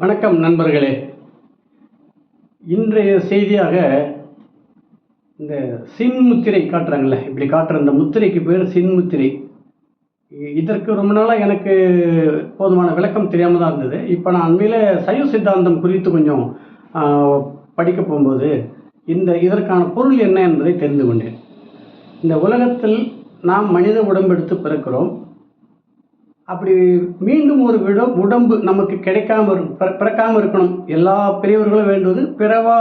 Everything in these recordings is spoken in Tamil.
வணக்கம் நண்பர்களே. இன்றைய செய்தியாக இந்த சின்முத்திரை காட்டுறாங்கல்ல, இப்படி காட்டுற இந்த முத்திரைக்கு பேர் சின்முத்திரை. இதற்கு ரொம்ப நாளாக எனக்கு போதுமான விளக்கம் தெரியாமல் தான் இருந்தது. இப்போ நான் அண்மையில் சைவ சித்தாந்தம் குறித்து கொஞ்சம் படிக்க போகும்போது இதற்கான பொருள் என்ன என்பதை தெரிந்து கொண்டேன். இந்த உலகத்தில் நாம் மனித உடம்பெடுத்து பிறக்கிறோம். அப்படி மீண்டும் ஒரு உடம்பு நமக்கு பிறக்காமல் இருக்கணும். எல்லா பெரியவர்களும் வேண்டுவது பிறவா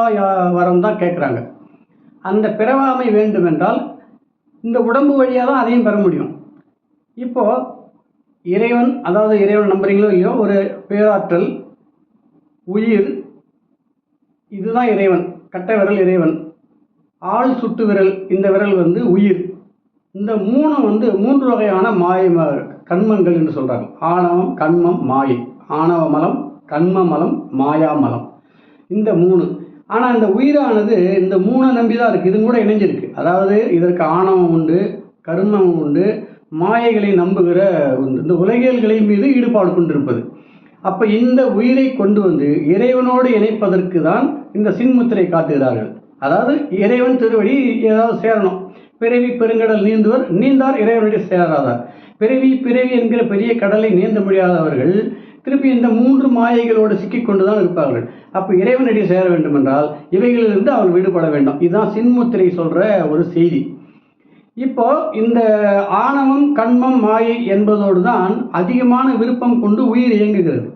வரம் தான் கேட்குறாங்க. அந்த பிறவாமை வேண்டும் என்றால் இந்த உடம்பு வழியாக தான் அதையும் பெற முடியும். இப்போது இறைவன், அதாவது இறைவன் நம்புறீங்களோ இல்லையோ, ஒரு பேராற்றல், உயிர், இதுதான் இறைவன். கட்டை விரல் இறைவன், ஆள் சுட்டு விரல், இந்த விரல் உயிர். இந்த மூன்று வகையான கண்மங்கள் என்று சொல்கிறாங்க. ஆணவம், கண்மம், மாயை. ஆணவ மலம், கண்ம மலம், மாயா மலம், இந்த மூணு. ஆனால் இந்த உயிரானது இந்த மூணை நம்பி தான் இருக்குது. இது கூட இணைஞ்சிருக்கு. அதாவது இதற்கு ஆணவம் உண்டு, கர்மம் உண்டு, மாயைகளை நம்புகிற இந்த உலகியல்களின் மீது ஈடுபாடு கொண்டிருப்பது. அப்போ இந்த உயிரை கொண்டு இறைவனோடு இணைப்பதற்கு தான் இந்த சின்முத்திரை காட்டுகிறார்கள். அதாவது இறைவன் திருவடி ஏதாவது சேரணும். பிறவி பெருங்கடல் நீந்தார் இறைவனுடைய சேராதார். பிறவி என்கிற பெரிய கடலை நீந்த முடியாதவர்கள் திருப்பி இந்த மூன்று மாயைகளோடு சிக்கிக்கொண்டு தான் இருப்பார்கள். அப்போ இறைவனடி சேர வேண்டும் என்றால் இவைகளிலிருந்து அவள் விடுபட வேண்டும். இதுதான் சின்முத்திரை சொல்கிற ஒரு செய்தி. இப்போ இந்த ஆணவம், கண்மம், மாயை என்பதோடு தான் அதிகமான விருப்பம் கொண்டு உயிர் இயங்குகிறது.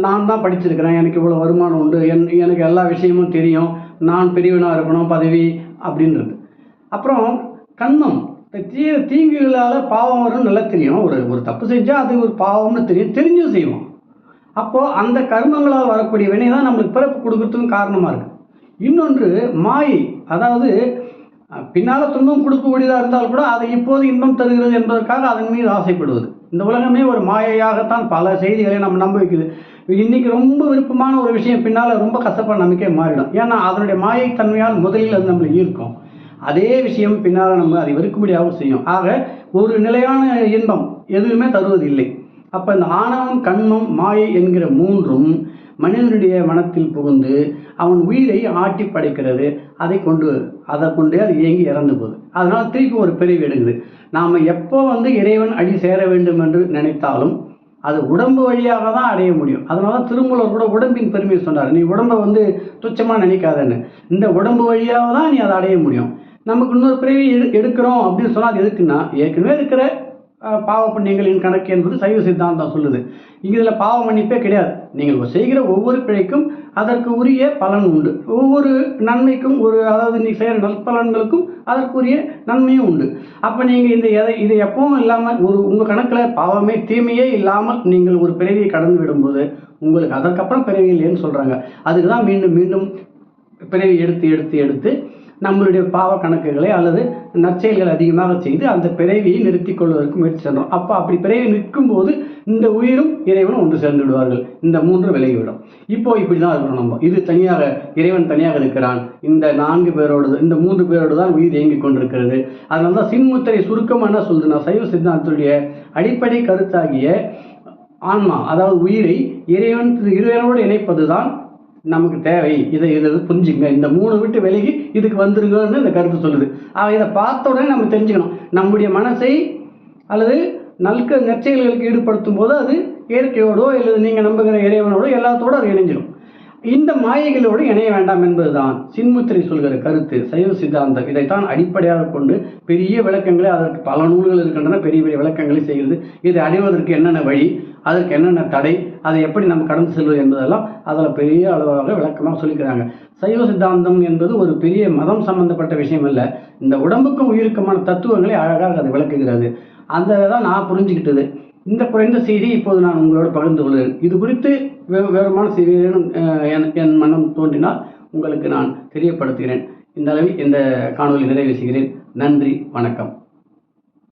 நான் தான் படிச்சிருக்கிறேன், எனக்கு இவ்வளோ வருமானம் உண்டு, எனக்கு எல்லா விஷயமும் தெரியும், நான் பெரியவனாக இருக்கணும், பதவி அப்படின்றது. அப்புறம் கண்மம், தீங்குகளால் பாவம் வரும்னு நல்லா தெரியும். ஒரு தப்பு செஞ்சால் அது ஒரு பாவம்னு தெரிஞ்சும் செய்வோம். அப்போது அந்த கர்மங்களால் வரக்கூடிய வினை தான் நம்மளுக்கு பிறப்பு கொடுக்கறதுக்கும் காரணமாக இருக்குது. இன்னொன்று மாயை, அதாவது பின்னால் துன்பம் கொடுக்கக்கூடியதாக இருந்தால் கூட அதை இப்போது இன்பம் தருகிறது என்பதற்காக அதன் மீது ஆசைப்படுவது. இந்த உலகமே ஒரு மாயையாகத்தான் பல செய்திகளை நம்ம நம்ப வைக்குது. இன்றைக்கி ரொம்ப விருப்பமான ஒரு விஷயம் பின்னால் ரொம்ப கசப்பாக நமக்கே மாறிடும். ஏன்னா அதனுடைய மாயை தன்மையால் முதலில் அது நம்மளை ஈர்க்கும். அதே விஷயம் பின்னால் நம்ம அதை வெறுக்கும்படியாகவும் செய்யும். ஆக ஒரு நிலையான இன்பம் எதுவுமே தருவதில்லை. அப்போ இந்த ஆணவம், கண்மம், மாயை என்கிற மூன்றும் மனிதனுடைய மனத்தில் புகுந்து அவன் உயிரை ஆட்டி படைக்கிறது. அதை கொண்டே அது இயங்கி இறந்து போகுது. அதனால் திருப்பி ஒரு பிறவி எடுக்குது. நாம் எப்போ இறைவன் அடி சேர வேண்டும் என்று நினைத்தாலும் அது உடம்பு வழியாக தான் அடைய முடியும். அதனால தான் திருமூலர் கூட உடம்பின் பெருமையை சொன்னார். நீ உடம்பை துச்சமாக நினைக்காதன்னு. இந்த உடம்பு வழியாக தான் நீ அதை அடைய முடியும். நமக்கு இன்னொரு பிறவி எடுக்கிறோம் அப்படின்னு சொன்னால் அது எதுக்குன்னா, ஏற்கனவே இருக்கிற பாவ புண்ணியங்களின் கணக்கு என்பது சைவ சித்தாந்தம் சொல்லுது. இதில் பாவ மன்னிப்பே கிடையாது. நீங்கள் செய்கிற ஒவ்வொரு பிழைக்கும் அதற்கு உரிய பலன் உண்டு. ஒவ்வொரு நன்மைக்கும் அதாவது நீ செய்கிற நற்பலன்களுக்கும் அதற்குரிய நன்மையும் உண்டு. அப்போ நீங்கள் இதை எப்பவும் இல்லாமல் உங்கள் கணக்கில் பாவமே தீமையே இல்லாமல் நீங்கள் ஒரு பிறவியை கடந்து விடும்போது உங்களுக்கு அதற்கப்புறம் பிறவி இல்லைன்னு சொல்கிறாங்க. அதுக்கு தான் மீண்டும் மீண்டும் பிறவி எடுத்து நம்மளுடைய பாவ கணக்குகளை அல்லது நற்செயல்கள் அதிகமாக செய்து அந்த பிறவியை நிறுத்தி கொள்வதற்கு முயற்சி செய்கிறோம். அப்போ அப்படி பிறவி நிற்கும் போது இந்த உயிரும் இறைவனும் ஒன்று சேர்ந்து விடுவார்கள். இந்த மூன்று விலகிவிடும். இப்படி தான் இருக்கணும் நம்ம. இது தனியாக, இறைவன் தனியாக இருக்கிறான். இந்த இந்த மூன்று பேரோடு தான் உயிர் இயங்கிக் கொண்டிருக்கிறது. அதனால தான் சின்முத்திரை சுருக்கமாக என்ன சொல்லுதுன்னா, சைவ சித்தாந்தத்துடைய அடிப்படை கருத்தாகிய ஆன்மா, அதாவது உயிரை இறைவனோடு இணைப்பது தான் நமக்கு தேவை. இதை புரிஞ்சுங்க. இந்த மூணு விட்டு விலகி இதுக்கு வந்துருங்கன்னு இந்த கருத்து சொல்லுது. இதை பார்த்த உடனே நம்ம தெரிஞ்சுக்கணும். நம்முடைய மனசை அல்லது நற்செயல்களுக்கு ஈடுபடுத்தும் போது அது இயற்கையோடோ அல்லது நீங்கள் நம்புகிற இறைவனோடோ எல்லாத்தோடு அது இணைஞ்சிடும். இந்த மாயைகளோடு இணைய வேண்டாம் என்பதுதான் சின்முத்திரை சொல்கிற கருத்து, சைவ சித்தாந்தம். இதைத்தான் அடிப்படையாக கொண்டு பெரிய விளக்கங்களை, அதற்கு பல நூல்கள் இருக்கின்றன, பெரிய பெரிய விளக்கங்களை செய்கிறது. இதை அடைவதற்கு என்னென்ன வழி, அதற்கு என்னென்ன தடை, அதை எப்படி நம்ம கடந்து செல்வது என்பதெல்லாம் அதில் பெரிய அளவாக விளக்கமாக சொல்லிக்கிறாங்க. சைவ சித்தாந்தம் என்பது ஒரு பெரிய மதம் சம்பந்தப்பட்ட விஷயம் இல்லை. இந்த உடம்புக்கும் உயிருக்குமான தத்துவங்களை அழகாக அது விளக்குகிறது. அந்த தான் நான் புரிஞ்சுக்கிட்டது. இந்த குறைந்த செய்தி இப்போது நான் உங்களோடு பகிர்ந்து கொள்கிறேன். இது குறித்து வேறுமான செய்தி என் மனம் தோன்றினால் உங்களுக்கு நான் தெரியப்படுத்துகிறேன். இந்த அளவில் இந்த காணொலி நிறைவு செய்கிறேன். நன்றி, வணக்கம்.